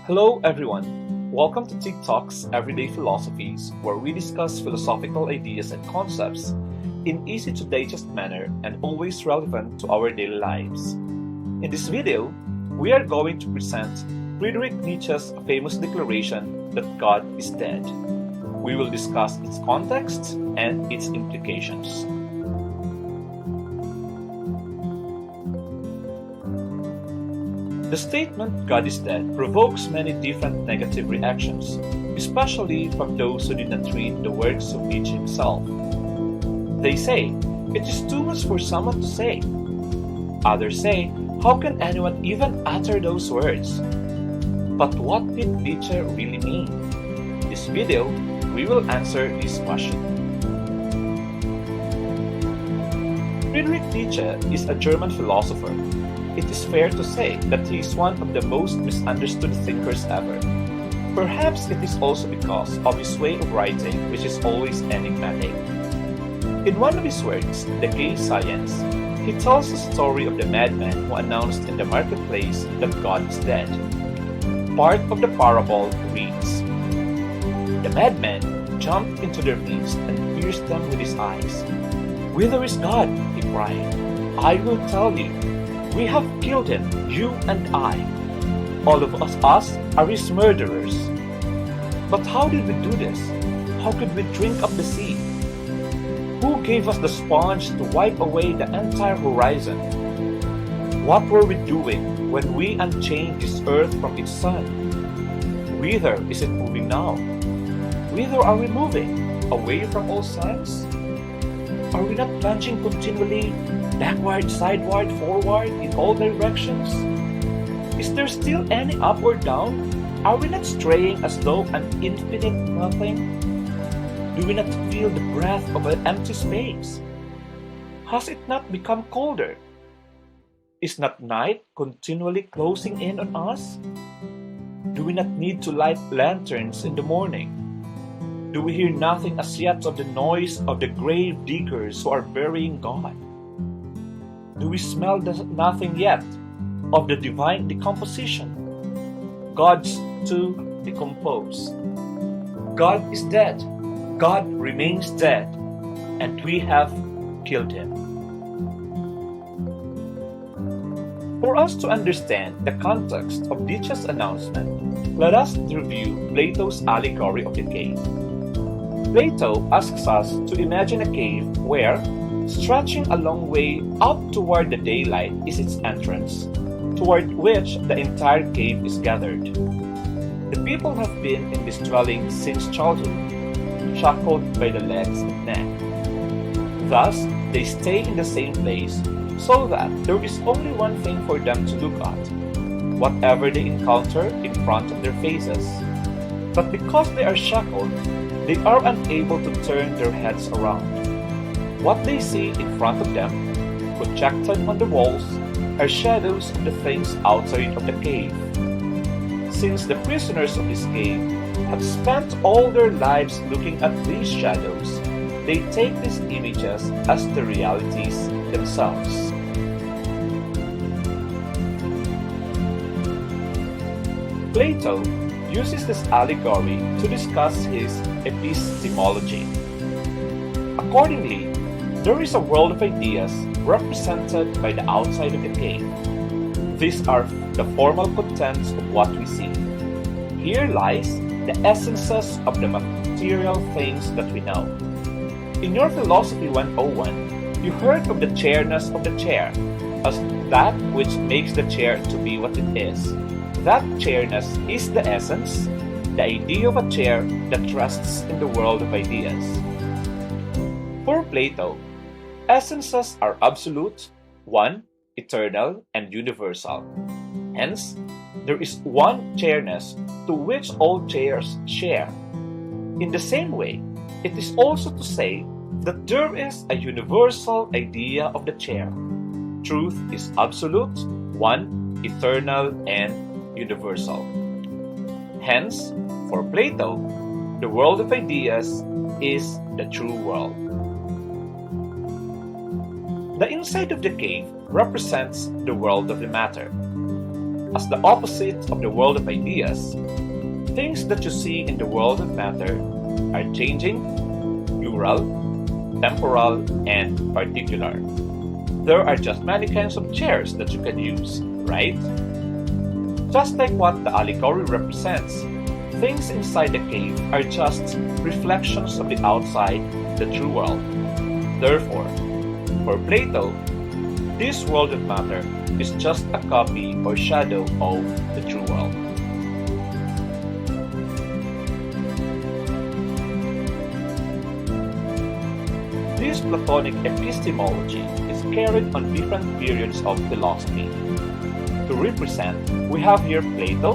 Hello everyone, welcome to TikTok's Everyday Philosophies, where we discuss philosophical ideas and concepts in easy to digest manner and always relevant to our daily lives. In this video, we are going to present Friedrich Nietzsche's famous declaration that God is dead. We will discuss its context and its implications. The statement "God is dead" provokes many different negative reactions, especially from those who did not read the works of Nietzsche himself. They say, it is too much for someone to say. Others say, how can anyone even utter those words? But what did Nietzsche really mean? In this video, we will answer this question. Friedrich Nietzsche is a German philosopher. It is fair to say that he is one of the most misunderstood thinkers ever. Perhaps it is also because of his way of writing, which is always enigmatic. In one of his works, The Gay Science, he tells the story of the madman who announced in the marketplace that God is dead. Part of the parable reads, "The madman jumped into their midst and pierced them with his eyes. 'Whither is God?' he cried. 'I will tell you. We have killed him, you and I. All of us are his murderers. But how did we do this? How could we drink up the sea? Who gave us the sponge to wipe away the entire horizon? What were we doing when we unchained this earth from its sun? Whither is it moving now? Whither are we moving? Away from all suns? Are we not plunging continually, backward, sideward, forward, in all directions? Is there still any up or down? Are we not straying as though an infinite nothing? Do we not feel the breath of an empty space? Has it not become colder? Is not night continually closing in on us? Do we not need to light lanterns in the morning? Do we hear nothing as yet of the noise of the grave diggers who are burying God? Do we smell nothing yet of the divine decomposition? Gods too decompose. God is dead. God remains dead, and we have killed him. For us to understand the context of Nietzsche's announcement, let us review Plato's allegory of the cave. Plato asks us to imagine a cave where, stretching a long way up toward the daylight, is its entrance, toward which the entire cave is gathered. The people have been in this dwelling since childhood, shackled by the legs and neck. Thus, they stay in the same place so that there is only one thing for them to look at, whatever they encounter in front of their faces. But because they are shackled, they are unable to turn their heads around. What they see in front of them, projected on the walls, are shadows of the things outside of the cave. Since the prisoners of this cave have spent all their lives looking at these shadows, they take these images as the realities themselves. Plato uses this allegory to discuss his epistemology. Accordingly, there is a world of ideas represented by the outside of the cave. These are the formal contents of what we see. Here lies the essences of the material things that we know. In your Philosophy 101, you heard of the chairness of the chair as that which makes the chair to be what it is. That chairness is the essence, the idea of a chair that rests in the world of ideas. For Plato, essences are absolute, one, eternal, and universal. Hence, there is one chairness to which all chairs share. In the same way, it is also to say that there is a universal idea of the chair. Truth is absolute, one, eternal, and universal. Hence, for Plato, the world of ideas is the true world. The inside of the cave represents the world of the matter. as the opposite of the world of ideas, things that you see in the world of matter are changing, plural, temporal, and particular. There are just many kinds of chairs that you can use, right? Just like what the allegory represents, things inside the cave are just reflections of the outside, the true world. Therefore, for Plato, this world of matter is just a copy or shadow of the true world. This Platonic epistemology is carried on different periods of philosophy. To represent, we have here Plato,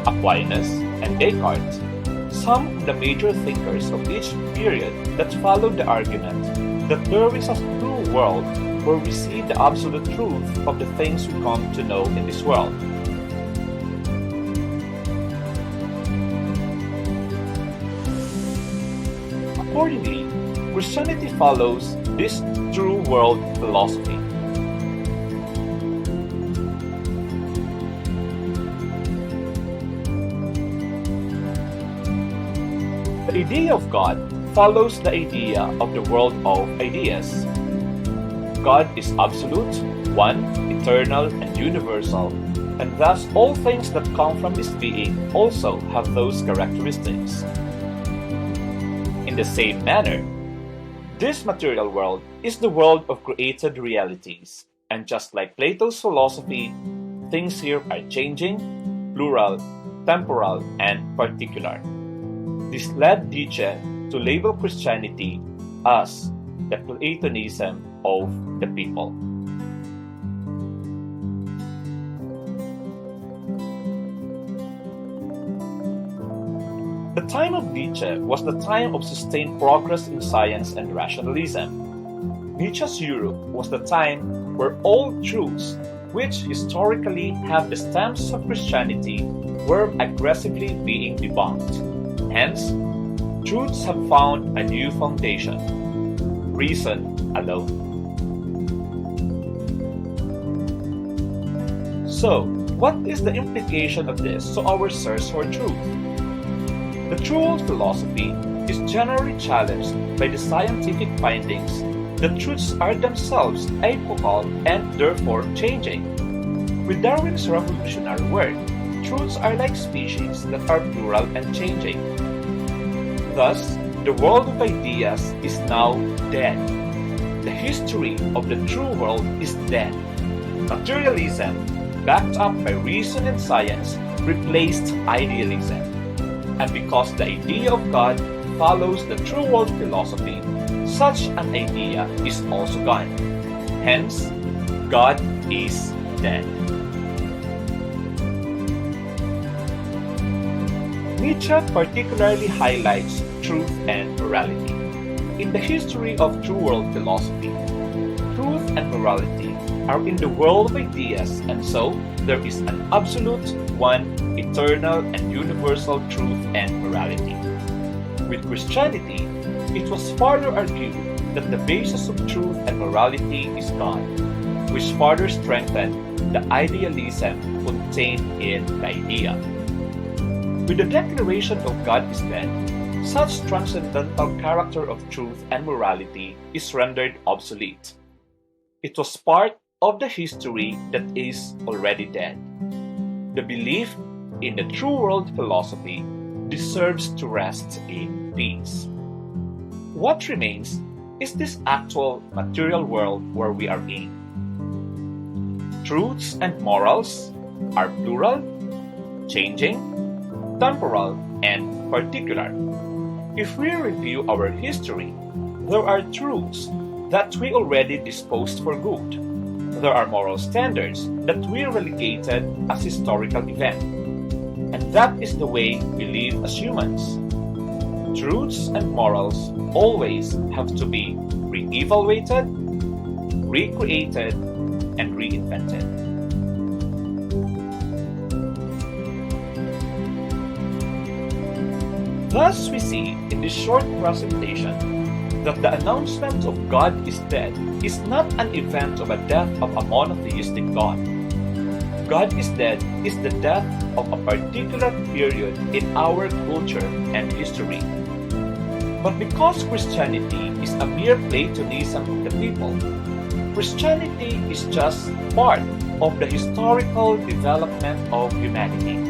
Aquinas, and Descartes, some of the major thinkers of each period that followed the argument that there is a true world where we see the absolute truth of the things we come to know in this world. Accordingly, Christianity follows this true world philosophy. The idea of God follows the idea of the world of ideas. God is absolute, one, eternal, and universal, and thus all things that come from His being also have those characteristics. In the same manner, this material world is the world of created realities, and just like Plato's philosophy, things here are changing, plural, temporal, and particular. This led Nietzsche to label Christianity as the Platonism of the people. The time of Nietzsche was the time of sustained progress in science and rationalism. Nietzsche's Europe was the time where all truths, which historically have the stamps of Christianity, were aggressively being debunked. Hence, truths have found a new foundation: reason alone. So, what is the implication of this to our search for truth? The true world philosophy is generally challenged by the scientific findings that truths are themselves apocal and therefore changing. With Darwin's revolutionary work, truths are like species that are plural and changing. Thus, the world of ideas is now dead. The history of the true world is dead. Materialism, backed up by reason and science, replaced idealism. And because the idea of God follows the true world philosophy, such an idea is also gone. Hence, God is dead. Nietzsche particularly highlights truth and morality. In the history of true world philosophy, truth and morality are in the world of ideas, and so there is an absolute, one, eternal, and universal truth and morality. With Christianity, it was further argued that the basis of truth and morality is God, which further strengthened the idealism contained in the idea. With the declaration of God is dead, such transcendental character of truth and morality is rendered obsolete. It was part of the history that is already dead. The belief in the true world philosophy deserves to rest in peace. What remains is this actual material world where we are in. Truths and morals are plural, changing, temporal, and particular. If we review our history, there are truths that we already disposed for good. There are moral standards that we relegated as historical events. And that is the way we live as humans. Truths and morals always have to be re-evaluated, recreated, and reinvented. Thus, we see in this short presentation that the announcement of God is dead is not an event of a death of a monotheistic God. God is dead is the death of a particular period in our culture and history. But because Christianity is a mere Platonism of the people, Christianity is just part of the historical development of humanity.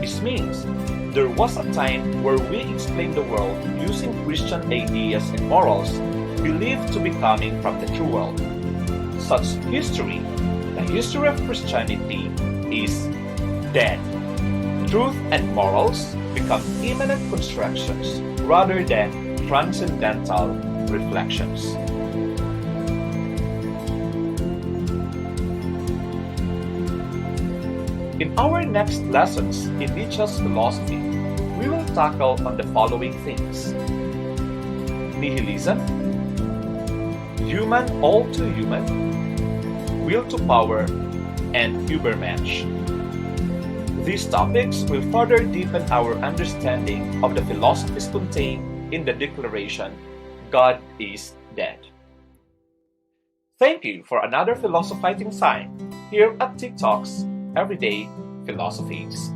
This means there was a time where we explained the world using Christian ideas and morals believed to be coming from the true world. Such history, the history of Christianity, is dead. Truth and morals become immanent constructions rather than transcendental reflections. In our next lessons in Nietzsche's philosophy, we will tackle on the following things: nihilism, human all too human, will to power, and Übermensch. These topics will further deepen our understanding of the philosophies contained in the declaration, God is dead. Thank you for another philosophizing time here at TikTok's Everyday Philosophies.